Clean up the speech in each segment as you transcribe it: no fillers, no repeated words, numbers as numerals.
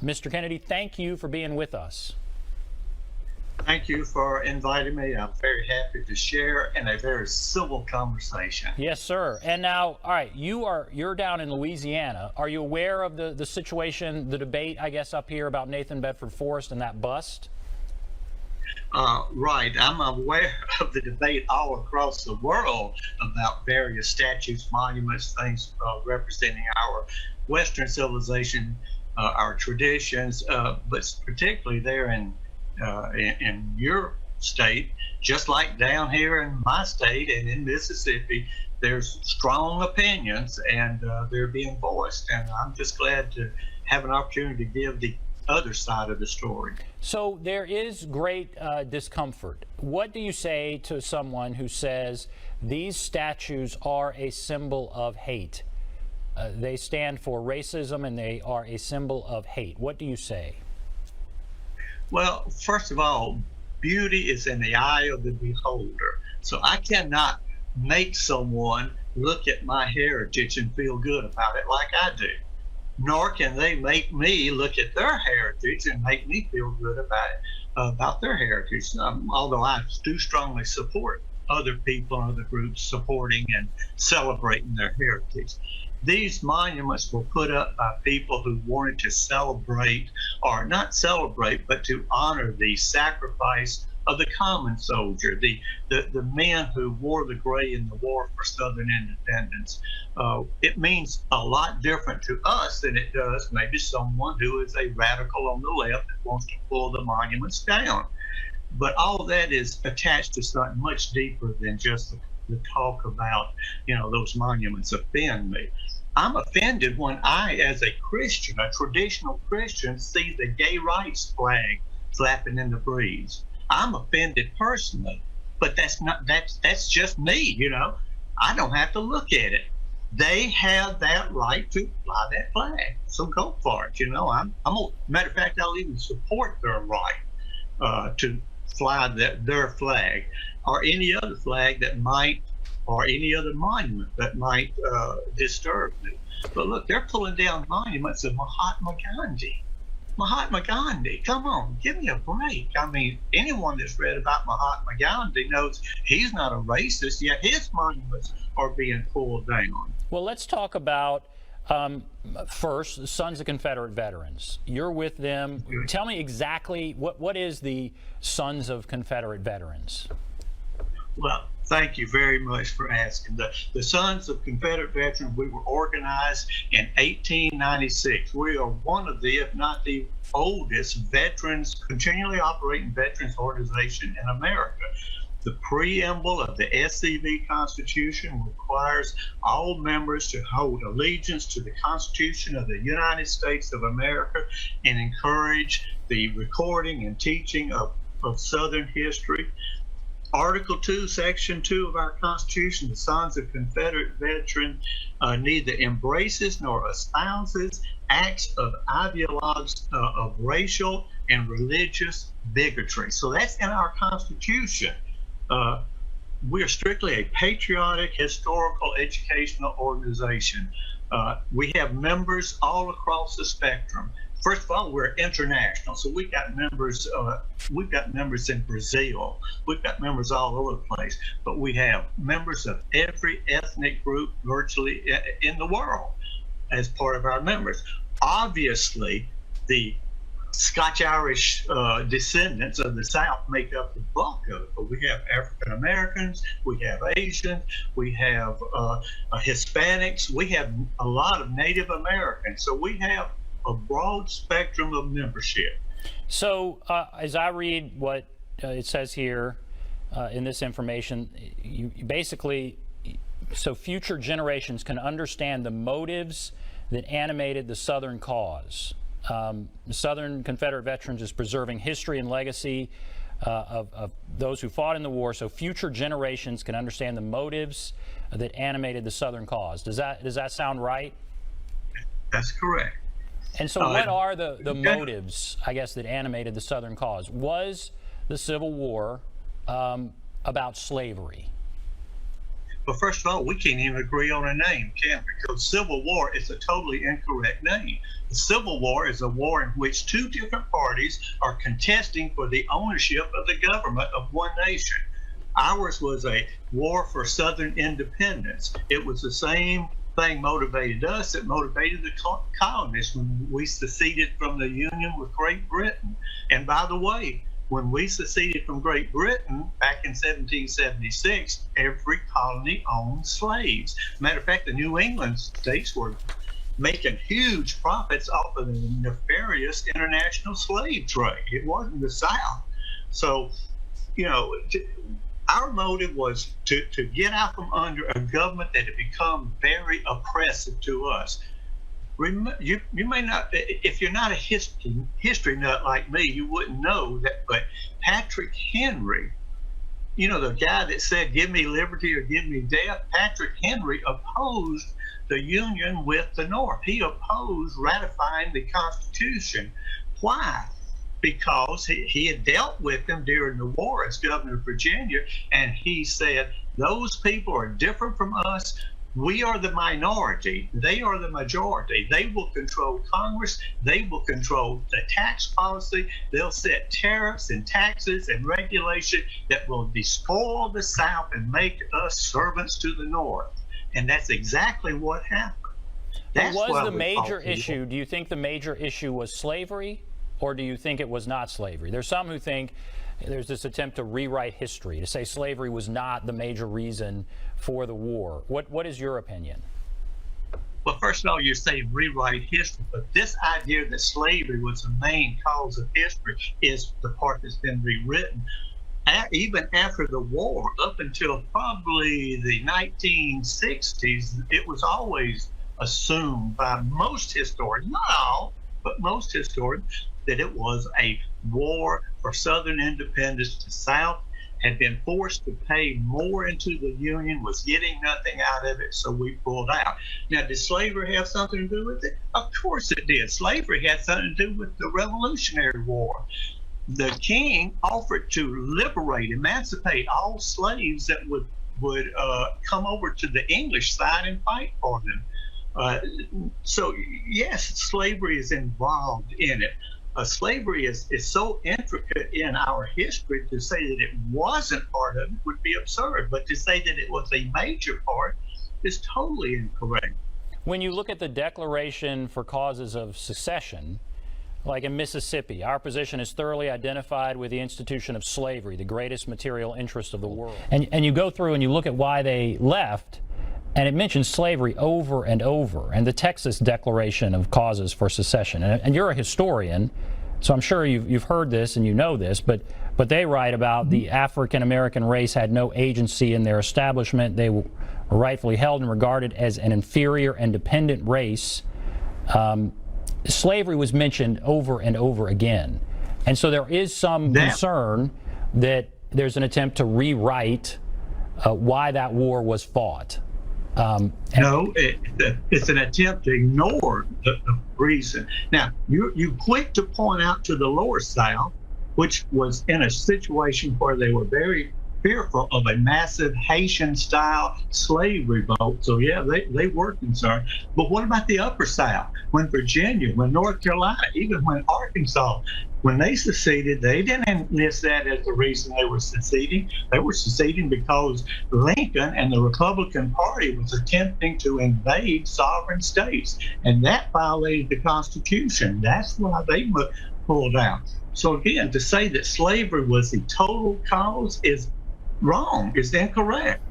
Mr. Kennedy, thank you for being with us. Thank you for inviting me. I'm very happy to share in a very civil conversation. Yes, sir. And now, all right, you're down in Louisiana. Are you aware of the situation, the debate, I guess, up here about Nathan Bedford Forrest and that bust? Right. I'm aware of the debate all across the world about various statues, monuments, things representing our Western civilization, our traditions, but particularly there in your state, just like down here in my state and in Mississippi, there's strong opinions and they're being voiced. And I'm just glad to have an opportunity to give the other side of the story. So there is great discomfort. What do you say to someone who says these statues are a symbol of hate? They stand for racism and they are a symbol of hate. What do you say? Well, first of all, beauty is in the eye of the beholder. So I cannot make someone look at my heritage and feel good about it like I do. Nor can they make me look at their heritage and make me feel good about their heritage. Although I do strongly support other people and other groups supporting and celebrating their heritage. These monuments were put up by people who wanted to celebrate, or not celebrate, but to honor the sacrifice of the common soldier, the men who wore the gray in the war for Southern independence. It means a lot different to us than it does maybe someone who is a radical on the left that wants to pull the monuments down. But all that is attached to something much deeper than just the talk about, those monuments offend me. I'm offended when I, as a Christian, a traditional Christian, see the gay rights flag flapping in the breeze. I'm offended personally, but that's just me, I don't have to look at it. They have that right to fly that flag, so go for it. Matter of fact, I'll even support their right to fly their flag, or any other flag that might, or any other monument that might disturb me. But look, they're pulling down monuments of Mahatma Gandhi. Mahatma Gandhi, come on, give me a break. I mean, anyone that's read about Mahatma Gandhi knows he's not a racist, yet his monuments are being pulled down. Well, let's talk about first, the Sons of Confederate Veterans. You're with them. Tell me exactly what is the Sons of Confederate Veterans? Well, thank you very much for asking. The Sons of Confederate Veterans, we were organized in 1896. We are one of the, if not the oldest continually operating veterans organization in America. The preamble of the SCV Constitution requires all members to hold allegiance to the Constitution of the United States of America and encourage the recording and teaching of Southern history. Article 2, Section 2 of our Constitution, the Sons of Confederate Veterans neither embraces nor espouses acts of ideologues of racial and religious bigotry. So that's in our Constitution. We are strictly a patriotic, historical, educational organization. We have members all across the spectrum. First of all, we're international, so we've got members. We've got members in Brazil. We've got members all over the place. But we have members of every ethnic group virtually in the world as part of our members. Obviously, the Scotch-Irish descendants of the South make up the bulk of it, but we have African Americans, we have Asians, we have Hispanics, we have a lot of Native Americans. So we have a broad spectrum of membership. So as I read what it says here in this information, you basically, so future generations can understand the motives that animated the Southern cause. The Southern Confederate Veterans is preserving history and legacy of those who fought in the war, so future generations can understand the motives that animated the Southern cause. Does that sound right? That's correct. And so what are the motives, I guess, that animated the Southern cause? Was the Civil War about slavery? But first of all, we can't even agree on a name, can we? Because Civil War is a totally incorrect name. The Civil War is a war in which two different parties are contesting for the ownership of the government of one nation. Ours was a war for Southern independence. It was the same thing motivated us that motivated the colonists when we seceded from the Union with Great Britain. And by the way, when we seceded from Great Britain back in 1776, every colony owned slaves. Matter of fact, the New England states were making huge profits off of the nefarious international slave trade. It wasn't the South. So, our motive was to get out from under a government that had become very oppressive to us. You may not, if you're not a history nut like me, you wouldn't know that, but Patrick Henry, the guy that said, give me liberty or give me death, Patrick Henry opposed the Union with the North. He opposed ratifying the Constitution. Why? Because he had dealt with them during the war as governor of Virginia, and he said, those people are different from us. We are the minority. They are the majority. They will control Congress. They will control the tax policy. They'll set tariffs and taxes and regulation that will despoil the South and make us servants to the North. And that's exactly what happened. That's was the major issue, do you think the major issue was slavery, or do you think it was not slavery? There's some who think there's this attempt to rewrite history, to say slavery was not the major reason for the war. What is your opinion? Well, first of all, you say rewrite history, but this idea that slavery was the main cause of history is the part that's been rewritten. Even after the war, up until probably the 1960s, it was always assumed by most historians, not all, but most historians, that it was a war for Southern independence. The South had been forced to pay more into the Union, was getting nothing out of it, so we pulled out. Now, did slavery have something to do with it? Of course it did. Slavery had something to do with the Revolutionary War. The king offered to liberate, emancipate all slaves that would come over to the English side and fight for them. So yes, slavery is involved in it. Slavery is so intricate in our history, to say that it wasn't part of it would be absurd. But to say that it was a major part is totally incorrect. When you look at the Declaration for Causes of Secession, like in Mississippi, our position is thoroughly identified with the institution of slavery, the greatest material interest of the world. And you go through and you look at why they left, and it mentions slavery over and over, and the Texas Declaration of Causes for Secession. And you're a historian, so I'm sure you've heard this and you know this, but they write about the African American race had no agency in their establishment. They were rightfully held and regarded as an inferior and dependent race. Slavery was mentioned over and over again. And so there is some concern that there's an attempt to rewrite why that war was fought. No, it's an attempt to ignore the reason. Now, you're quick to point out to the lower South, which was in a situation where they were very fearful of a massive Haitian-style slave revolt. So, yeah, they were concerned. But what about the upper South? When Virginia, when North Carolina, even when Arkansas, when they seceded, they didn't enlist that as the reason they were seceding. They were seceding because Lincoln and the Republican Party was attempting to invade sovereign states, and that violated the Constitution. That's why they pulled out. So again, to say that slavery was the total cause is wrong. It's incorrect.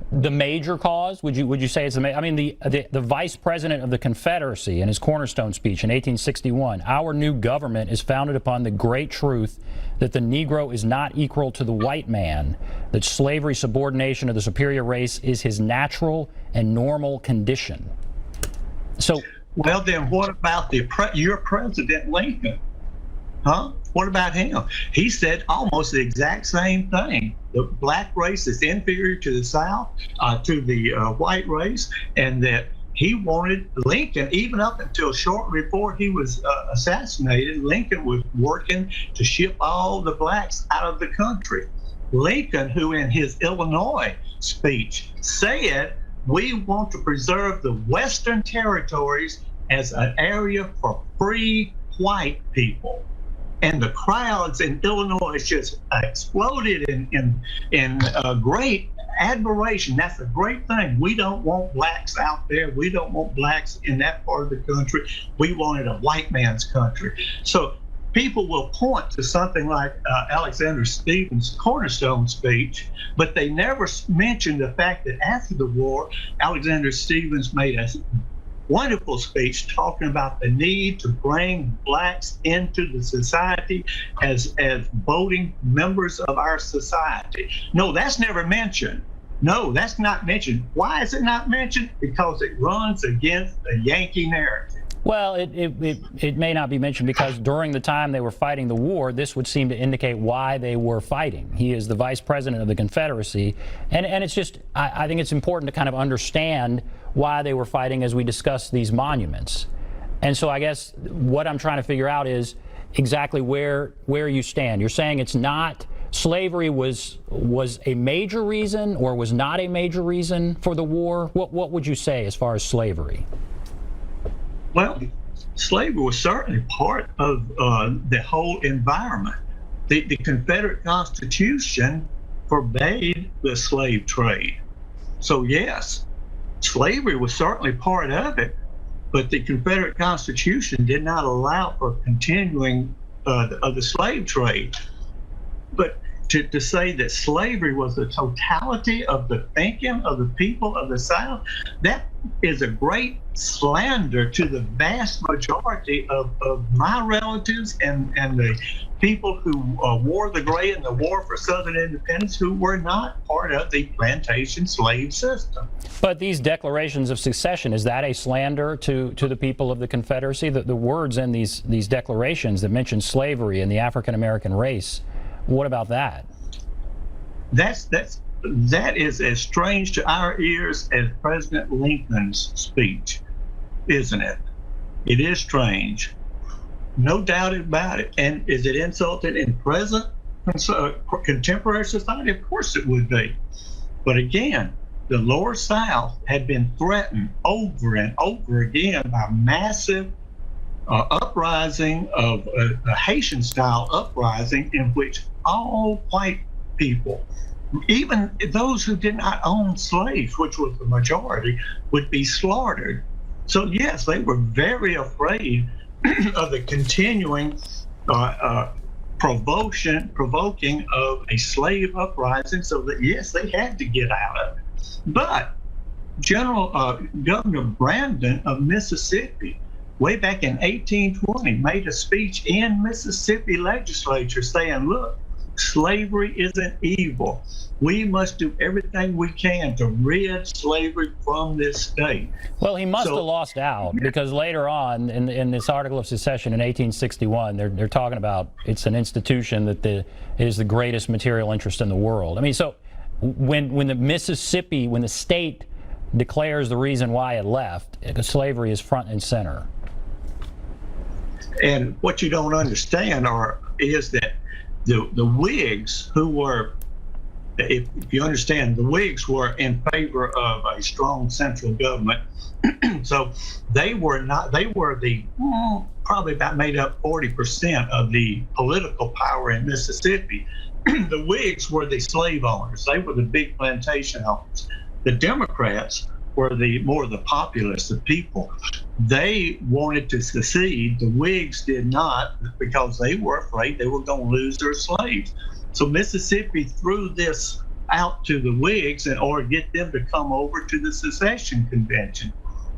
The major cause? Would you say it's the major? I mean, the vice president of the Confederacy in his cornerstone speech in 1861, our new government is founded upon the great truth that the Negro is not equal to the white man, that slavery, subordination of the superior race is his natural and normal condition. So, well, then what about your President Lincoln? Huh? What about him? He said almost the exact same thing. The black race is inferior to the South, to the white race, and that he wanted Lincoln, even up until shortly before he was assassinated, Lincoln was working to ship all the blacks out of the country. Lincoln, who in his Illinois speech said, we want to preserve the Western territories as an area for free white people. And the crowds in Illinois just exploded in great admiration. That's a great thing. We don't want blacks out there. We don't want blacks in that part of the country. We wanted a white man's country. So people will point to something like Alexander Stephens' Cornerstone speech, but they never mention the fact that after the war, Alexander Stephens made a wonderful speech talking about the need to bring blacks into the society as voting members of our society. No, that's never mentioned. No, that's not mentioned. Why is it not mentioned? Because it runs against the Yankee narrative. Well, it may not be mentioned because during the time they were fighting the war, this would seem to indicate why they were fighting. He is the vice president of the Confederacy, and it's just, I think it's important to kind of understand why they were fighting as we discuss these monuments. And so I guess what I'm trying to figure out is exactly where you stand. You're saying it's not, slavery was a major reason or was not a major reason for the war? What would you say as far as slavery? Well, slavery was certainly part of the whole environment. The Confederate Constitution forbade the slave trade. So yes, slavery was certainly part of it, but the Confederate Constitution did not allow for continuing of the slave trade. But to say that slavery was the totality of the thinking of the people of the South, that is a great slander to the vast majority of my relatives and the people who wore the gray in the War for Southern Independence, who were not part of the plantation slave system. But these declarations of secession, is that a slander to the people of the Confederacy? The words in these declarations that mention slavery and the African American race, what about that? That is as strange to our ears as President Lincoln's speech, isn't it? It is strange, no doubt about it. And is it insulted in present contemporary society? Of course it would be. But again, the Lower South had been threatened over and over again by massive uprising of a Haitian-style uprising in which all white people, even those who did not own slaves, which was the majority, would be slaughtered. So yes, they were very afraid of the continuing provoking of a slave uprising, so that yes, they had to get out of it. But Governor Brandon of Mississippi, way back in 1820, made a speech in Mississippi legislature saying, look, slavery isn't evil. We must do everything we can to rid slavery from this state. Well, he must have lost out, because later on in this article of secession in 1861, they're talking about it's an institution that is the greatest material interest in the world. I mean, so when the state declares the reason why it left, slavery is front and center. And what you don't understand is that the Whigs, who were, if you understand, the Whigs were in favor of a strong central government. So they were probably about made up 40% of the political power in Mississippi. The Whigs were the slave owners. They were the big plantation owners. The Democrats were more the populace, the people. They wanted to secede. The Whigs did not, because they were afraid they were going to lose their slaves. So Mississippi threw this out to the Whigs in order to get them to come over to the secession convention.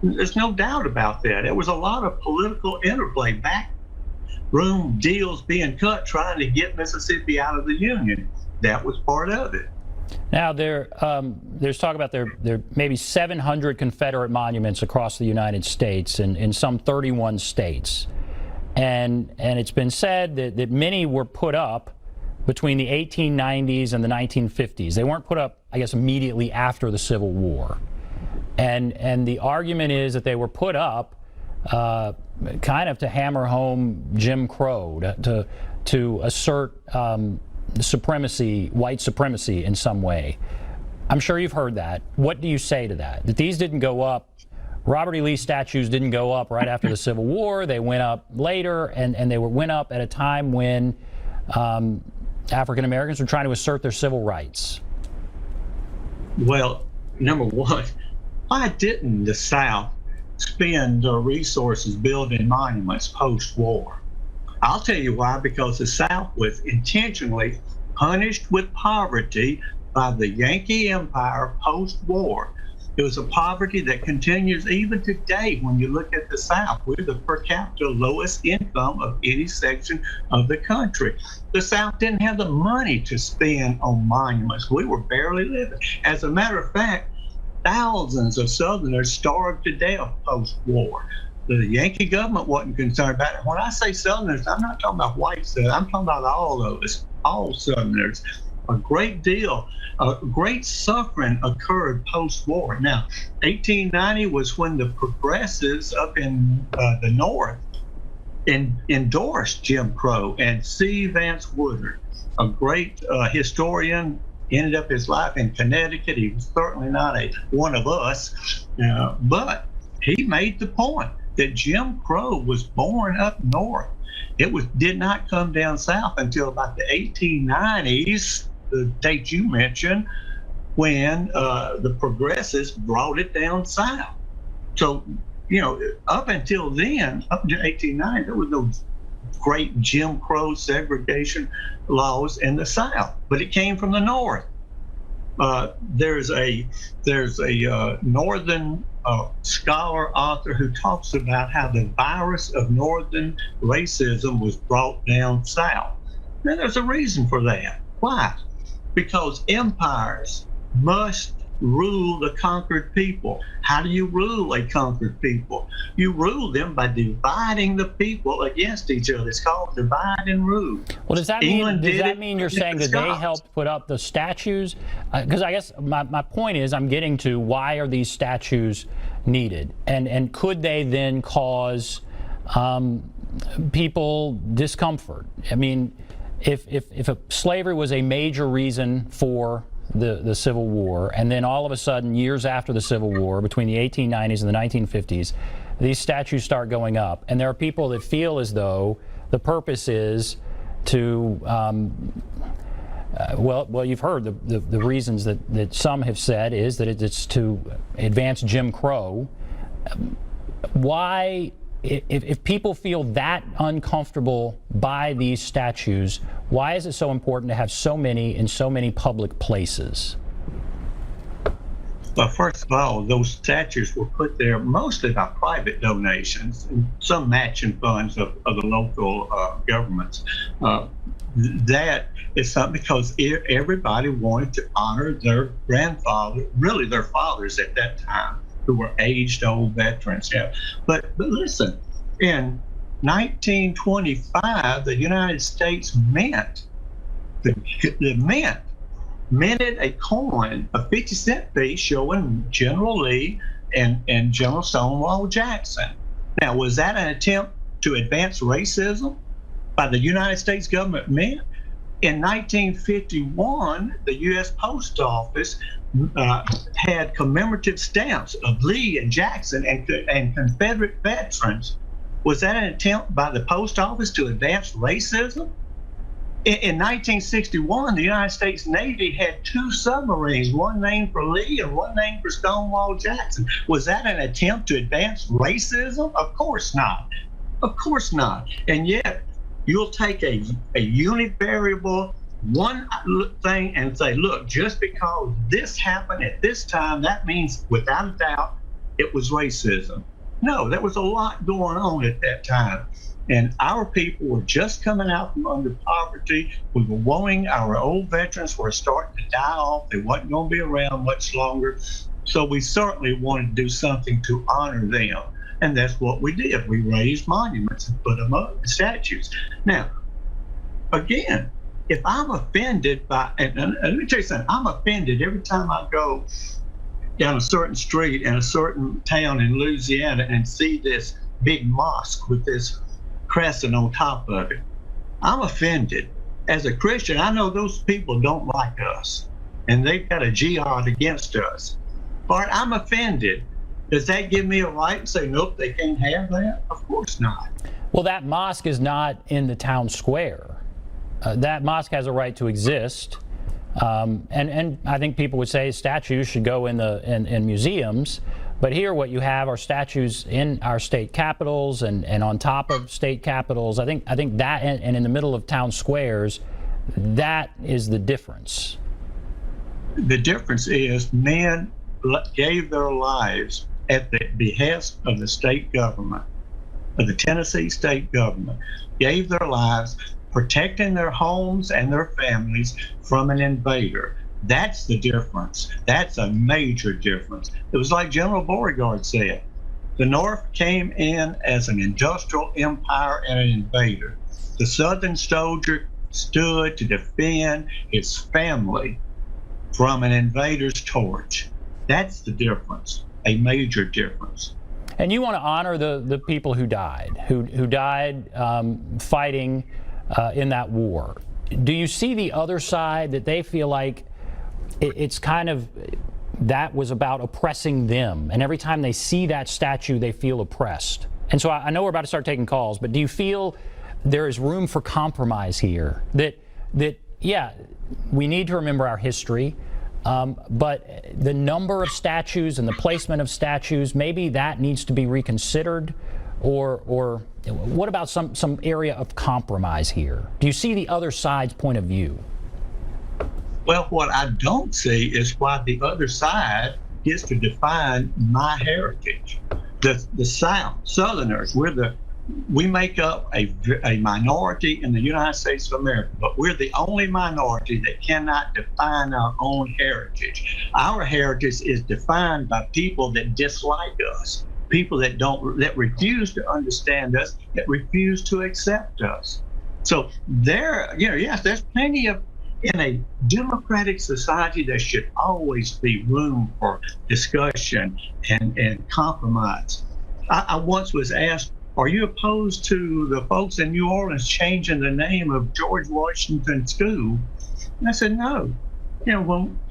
There's no doubt about that. There was a lot of political interplay, backroom deals being cut, trying to get Mississippi out of the Union. That was part of it. Now, there's talk about there may be 700 Confederate monuments across the United States in some 31 states. And it's been said that many were put up between the 1890s and the 1950s. They weren't put up, I guess, immediately after the Civil War. And the argument is that they were put up kind of to hammer home Jim Crow, to assert supremacy, white supremacy in some way. I'm sure you've heard that. What do you say to that? That these didn't go up, Robert E. Lee statues didn't go up right after the Civil War. They went up later, and they went up at a time when African Americans were trying to assert their civil rights. Well, number one, why didn't the South spend their resources building monuments post-war? I'll tell you why, because the South was intentionally punished with poverty by the Yankee Empire post-war. It was a poverty that continues even today. When you look at the South, we're the per capita lowest income of any section of the country. The South didn't have the money to spend on monuments. We were barely living. As a matter of fact, thousands of Southerners starved to death post-war. The Yankee government wasn't concerned about it. When I say Southerners, I'm not talking about white Southerners. I'm talking about all of us, all Southerners. A great suffering occurred post-war. Now, 1890 was when the progressives up in the North endorsed Jim Crow, and C. Vance Woodard, a great historian, ended up his life in Connecticut. He was certainly not one of us, but he made the point that Jim Crow was born up north. It did not come down south until about the 1890s, the date you mentioned, when the progressives brought it down south. So, up until then, up until 1890, there was no great Jim Crow segregation laws in the South, but it came from the North. There's a northern scholar author who talks about how the virus of northern racism was brought down south. Now, there's a reason for that. Why? Because empires must rule the conquered people. How do you rule a conquered people? You rule them by dividing the people against each other. It's called divide and rule. Well, does that mean you're saying that they helped put up the statues? Because I guess my point is, I'm getting to, why are these statues needed? And could they then cause people discomfort? I mean, if slavery was a major reason for the Civil War, and then all of a sudden, years after the Civil War, between the 1890s and the 1950s, these statues start going up, and there are people that feel as though the purpose is to, well, you've heard the reasons that some have said is that it's to advance Jim Crow. Why? If people feel that uncomfortable by these statues, why is it so important to have so many in so many public places? Well, first of all, those statues were put there mostly by private donations and some matching funds of the local governments. That is something because everybody wanted to honor their grandfather, really their fathers at that time, who were aged old veterans. Yeah. But listen, in 1925, the United States minted a coin, a 50-cent piece showing General Lee and General Stonewall Jackson. Now, was that an attempt to advance racism by the United States government mint? In 1951, the U.S. Post Office had commemorative stamps of Lee and Jackson and Confederate veterans. Was that an attempt by the Post Office to advance racism? In 1961, the United States Navy had 2 submarines, one named for Lee and one named for Stonewall Jackson. Was that an attempt to advance racism? Of course not. Of course not. And yet, you'll take a univariable one thing and say, look, just because this happened at this time, that means without a doubt it was racism. No, there was a lot going on at that time. And our people were just coming out from under poverty. We were wanting, our old veterans were starting to die off. They wasn't going to be around much longer. So we certainly wanted to do something to honor them. And that's what we did. We raised monuments and put them up, statues. Now, again, if I'm offended by, and let me tell you something, I'm offended every time I go down a certain street in a certain town in Louisiana and see this big mosque with this crescent on top of it. I'm offended. as a Christian, I know those people don't like us, and they've got a jihad against us. Bart, I'm offended. Does that give me a right to say, nope, they can't have that? Of course not. Well, that mosque is not in the town square. That mosque has a right to exist. And I think people would say statues should go in museums. But here what you have are statues in our state capitals and on top of state capitals. I think that and in the middle of town squares, that is the difference. The difference is men gave their lives at the behest of the state government, of the Tennessee state government, gave their lives protecting their homes and their families from an invader. That's the difference. That's a major difference. It was like General Beauregard said, the North came in as an industrial empire and an invader. The Southern soldier stood to defend his family from an invader's torch. That's the difference, a major difference. And you want to honor the people who died, who died fighting in that war. Do you see the other side, that they feel like it's kind of, that was about oppressing them, and every time they see that statue they feel oppressed? And so I know we're about to start taking calls, but do you feel there is room for compromise here, that yeah, we need to remember our history, but the number of statues and the placement of statues, maybe that needs to be reconsidered? Or what about some area of compromise here? Do you see the other side's point of view? Well, what I don't see is why the other side gets to define my heritage. The South, Southerners, we make up a minority in the United States of America, but we're the only minority that cannot define our own heritage. Our heritage is defined by people that dislike us, people that refuse to understand us, that refuse to accept us. So yes, there's plenty of, in a democratic society, there should always be room for discussion and compromise. I once was asked, are you opposed to the folks in New Orleans changing the name of George Washington School? And I said, no.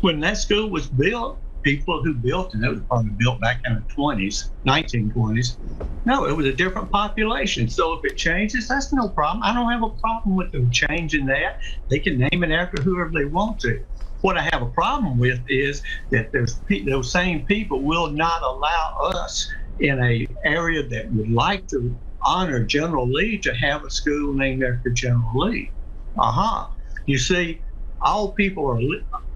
When that school was built, people who built it, it was probably built back in the 1920s. No, it was a different population. So if it changes, that's no problem. I don't have a problem with them changing that. They can name it after whoever they want to. What I have a problem with is that those same people will not allow us in an area that would like to honor General Lee to have a school named after General Lee. You see, all people are,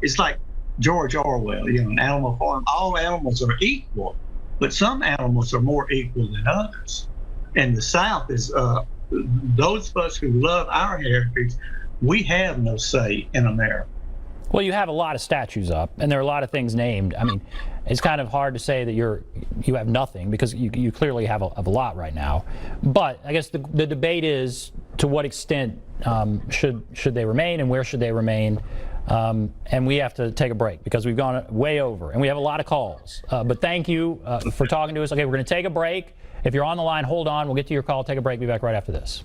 it's like George Orwell, an Animal Farm. All animals are equal, but some animals are more equal than others. And the South is, those of us who love our heritage, we have no say in America. Well, you have a lot of statues up, and there are a lot of things named. I mean, it's kind of hard to say that you have nothing, because you clearly have a lot right now. But I guess the debate is, to what extent should they remain, and where should they remain? And we have to take a break because we've gone way over, and we have a lot of calls. But thank you for talking to us. Okay, we're going to take a break. If you're on the line, hold on. We'll get to your call. Take a break. Be back right after this.